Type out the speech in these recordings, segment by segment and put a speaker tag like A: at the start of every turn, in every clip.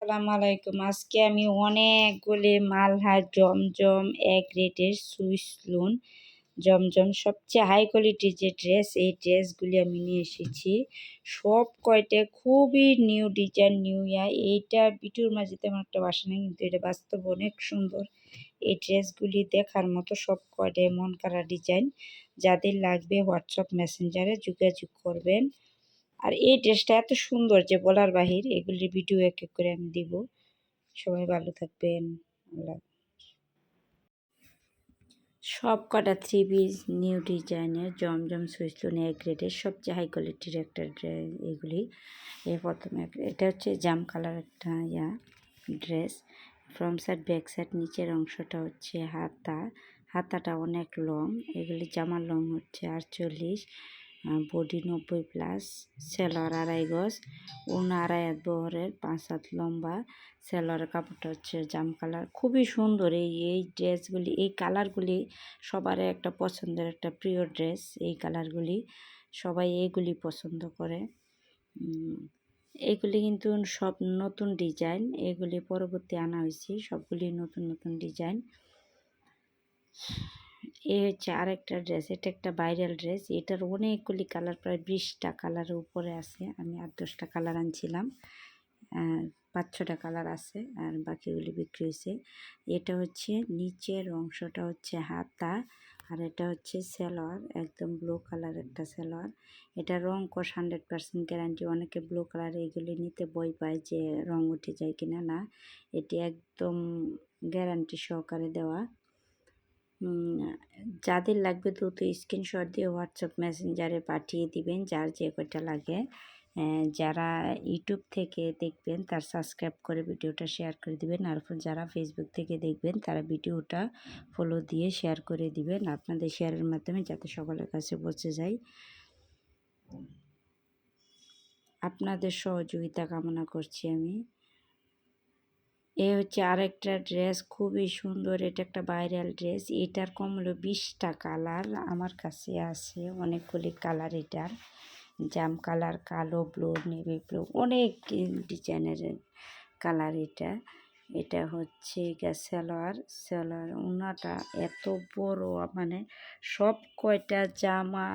A: আসসালামু আলাইকুম। আজকে আমি অনেকগুলি মালহার জমজম এ গ্রেডের সুইস লোন জমজম সবচেয়ে হাই কোয়ালিটির যে ড্রেস, এই ড্রেসগুলি আমি নিয়ে এসেছি। সব কয়টা খুবই নিউ ডিজাইন, নিউ ইয়ার। এইটা বিটুর মাঝে তেমন একটা বাসা নেই, কিন্তু এটা বাস্তব অনেক সুন্দর। এই ড্রেসগুলি দেখার মতো, সব কয়টাই মন করা ডিজাইন। যাদের লাগবে হোয়াটসঅ্যাপ মেসেঞ্জারে যোগাযোগ করবেন। আর এই ড্রেসটা এত সুন্দর যে বলার বাহির। এগুলির ভিডিও এক এক করে আমি দিব। সবাই ভালো থাকবেন। আল্লাহ। সব কটা থ্রি পিস নিউ ডিজাইনের জমজম সুইসলুন এ গ্রেডের সবচেয়ে হাই কোয়ালিটির একটা ড্রেস। এগুলি প্রথমে এটা হচ্ছে জাম কালার একটা dress. Front side back side, নিচের অংশটা হচ্ছে হাতাটা অনেক লং। এগুলি জামার লং হচ্ছে 48, বডি 90+, সেলোয়ার 2.5 গজ, ওড়না 2.5 হাত বহরের, 5 হাত লম্বা। সেলোয়ারের কাপড়টা হচ্ছে জাম কালার। খুবই সুন্দর এই ড্রেসগুলি, এই কালারগুলি সবার একটা পছন্দের একটা প্রিয় ড্রেস। এই কালারগুলি সবাই এইগুলি পছন্দ করে। এগুলি কিন্তু সব নতুন ডিজাইন, এগুলি পরবর্তী আনা হয়েছে, সবগুলি নতুন নতুন ডিজাইন। এই হচ্ছে আরেকটা ড্রেস, এটা একটা ভাইরাল ড্রেস। এটার অনেকগুলি কালার, প্রায় 20টা কালারের উপরে আছে। আমি 8-10টা কালার আনছিলাম, 5-6টা কালার আছে, আর বাকিগুলি বিক্রি হয়েছে। এটা হচ্ছে নিচের অংশটা হচ্ছে হাতা, আর এটা হচ্ছে সেলোয়ার, একদম ব্লু কালার একটা সেলোয়ার। এটা রং কষ 100% গ্যারান্টি। অনেকে ব্লু কালার এগুলি নিতে ভয় পায় যে রং উঠে যায় কিনা। না, এটি একদম গ্যারান্টি সহকারে দেওয়া। যাদের লাগবে দ্রুত স্ক্রিনশট দিয়ে হোয়াটসঅ্যাপ মেসেঞ্জারে পাঠিয়ে দিবেন, যার যে কয়টা লাগে। যারা ইউটিউব থেকে দেখবেন তার সাবস্ক্রাইব করে ভিডিওটা শেয়ার করে দিবেন, আর যারা ফেসবুক থেকে দেখবেন তারা ভিডিওটা ফলো দিয়ে শেয়ার করে দিবেন, আপনাদের শেয়ারের মাধ্যমে যাতে সকলের কাছে পৌঁছে যায়। আপনাদের সহযোগিতা কামনা করছি আমি। এ হচ্ছে আরেকটা ড্রেস, খুবই সুন্দর। এটা একটা ভাইরাল ড্রেস। এটার কম হলো 20টা কালার আমার কাছে আছে, অনেকগুলি কালার। এটার জাম কালার, কালো, ব্লু, নেভি ব্লু, অনেক ডিজাইনের কালার। এটা হচ্ছে সেলোয়ার ওনাটা এত বড়, মানে সব কয়টা জামা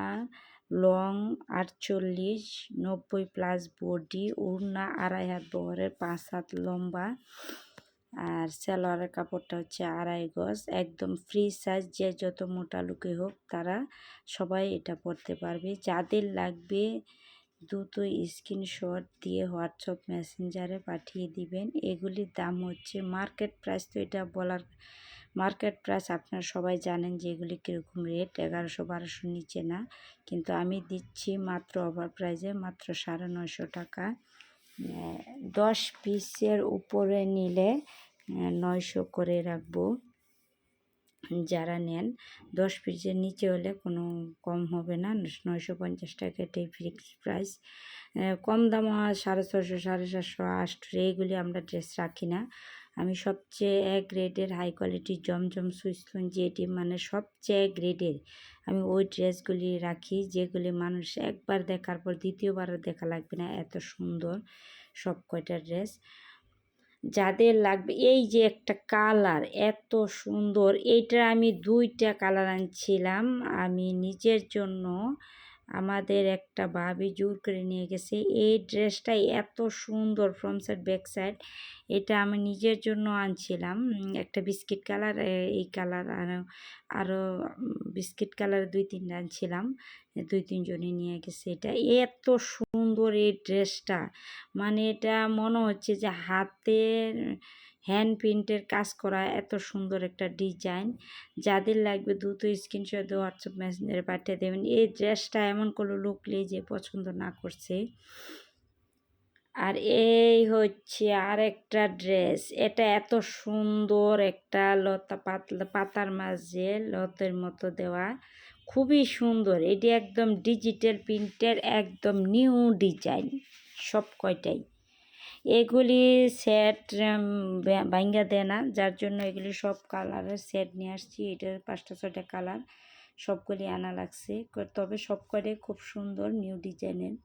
A: লং 48, 90+, বডি, ওড়না 2.5 হাত বহরের, 5 হাত লম্বা। আর সালোয়ারের কাপড়টা হচ্ছে 2.5 গজ, একদম ফ্রি সাইজ। যে যত মোটা লুকে হোক তারা সবাই এটা পরতে পারবে। যাদের লাগবে দ্রুত স্ক্রিনশট দিয়ে হোয়াটসঅ্যাপ মেসেঞ্জারে পাঠিয়ে দিবেন। এগুলির দাম হচ্ছে মার্কেট প্রাইস, তো এটা বলার মার্কেট প্রাইস আপনারা সবাই জানেন যে এগুলি কীরকম রেট, 1100-1200 নিচে না। কিন্তু আমি দিচ্ছি মাত্র অফার প্রাইসে, মাত্র 950 টাকা। 10 পিসের উপরে নিলে 900 করে রাখবো। যারা নেন 10 পিসের নিচে হলে কোনো কম হবে না, 950 টাকা, এটাই ফিক্স প্রাইস। কম দাম 650, 750, 800 এইগুলি আমরা ড্রেস রাখি না। আমি সবচেয়ে গ্রেডের হাই কোয়ালিটি জমজম সুইসলুন যেটি মানে সবচেয়ে গ্রেডের, আমি ওই ড্রেসগুলি রাখি যেগুলি মানুষ একবার দেখার পর দ্বিতীয়বারও দেখা লাগবে না, এত সুন্দর সব কয়টা ড্রেস। যাদের লাগবে, এই যে একটা কালার এত সুন্দর, এইটা আমি 2টা কালার আনছিলাম আমি নিজের জন্য। আমাদের একটা ভাবি জোর করে নিয়ে গেছে। এই ড্রেসটা এত সুন্দর, ফ্রন্ট সাইড ব্যাক সাইড। এটা আমি নিজের জন্য আনছিলাম, একটা বিস্কিট কালার, এই কালার, আরও বিস্কিট কালার 2-3টা আনছিলাম। 2-3 জনই নিয়ে গেছে। এটা এত সুন্দর এই ড্রেসটা, মানে এটা মনে হচ্ছে যে হাতের হ্যান্ড প্রিন্টের কাজ করা, এত সুন্দর একটা ডিজাইন। যাদের লাগবে দ্রুত স্ক্রিনশট দিয়ে হোয়াটসঅ্যাপ মেসেঞ্জারে পাঠিয়ে দেবেন। এই ড্রেসটা এমন কোনো লোক নেই যে পছন্দ না করছে। আর এই হচ্ছে আরেকটা ড্রেস, এটা এত সুন্দর, একটা লতা পাতার মাঝে লতের মতো দেওয়া, খুবই সুন্দর। এটি একদম ডিজিটাল প্রিন্টের, একদম নিউ ডিজাইন সব কয়টাই। এগুলি সেট ভাঙ্গা দেয় না, যার জন্য এগুলি সব কালারের সেট নিয়ে আসছি। এটার 5টা-6টা কালার সবগুলি আনা লাগছে, তবে সব কয়টাই খুব সুন্দর নিউ ডিজাইনের।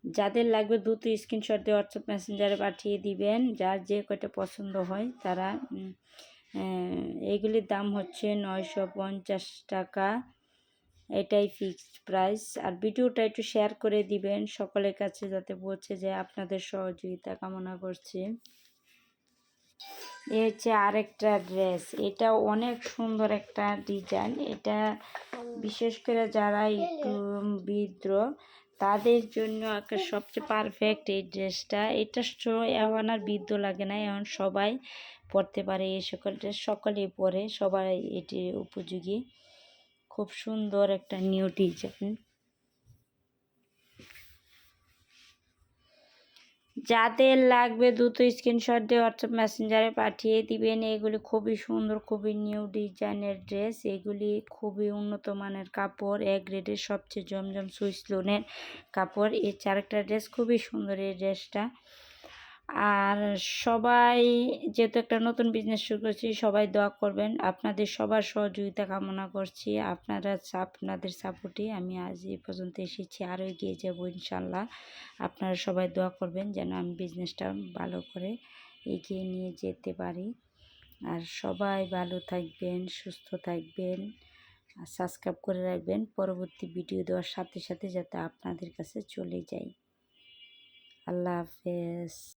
A: যাদের লাগবে দ্রুত স্ক্রিনশট দিয়ে হোয়াটসঅ্যাপ মেসেঞ্জারে পাঠিয়ে দিবেন, যার যে কয়টা পছন্দ হয় তারা। এগুলির দাম হচ্ছে 950 টাকা, এটাই ফিক্সড প্রাইস। আর ভিডিওটা একটু শেয়ার করে দিবেন সকলের কাছে যাতে পৌঁছে যায়, আপনাদের সহযোগিতা কামনা করছি। এ হচ্ছে আরেকটা ড্রেস, এটা অনেক সুন্দর একটা ডিজাইন। এটা বিশেষ করে যারা একটু বৃদ্ধ তাদের জন্য একটা সবচেয়ে পারফেক্ট এই ড্রেসটা। এটা এখন আর বৃদ্ধ লাগে না, এখন সবাই পরতে পারে। এই সকল ড্রেস সকলেই পরে, সবাই এটি উপযোগী। খুব সুন্দর একটা নিউ ডিজাইন। যাদের লাগবে দ্রুত স্ক্রিনশট দিয়ে হোয়াটসঅ্যাপ মেসেঞ্জারে পাঠিয়ে দিবেন। এগুলি খুবই সুন্দর, খুবই নিউ ডিজাইনের ড্রেস। এগুলি খুবই উন্নত মানের কাপড়, এ গ্রেডের সবচেয়ে জমজম সুইস লোনের কাপড়। এই চারটা ড্রেস খুবই সুন্দর এই ড্রেসটা। আর সবাই যেহেতু একটা নতুন বিজনেস শুরু করছি, সবাই দোয়া করবেন। আপনাদের সবার সহযোগিতা কামনা করছি। আপনাদের সাপোর্টে আমি আজ এই পর্যন্ত এসেছি, আরও এগিয়ে যাবো ইনশাল্লাহ। আপনারা সবাই দোয়া করবেন যেন আমি বিজনেসটা ভালো করে এগিয়ে নিয়ে যেতে পারি। আর সবাই ভালো থাকবেন, সুস্থ থাকবেন, আর সাবস্ক্রাইব করে রাখবেন পরবর্তী ভিডিও দেওয়ার সাথে সাথে যাতে আপনাদের কাছে চলে যায়। আল্লাহ হাফেজ।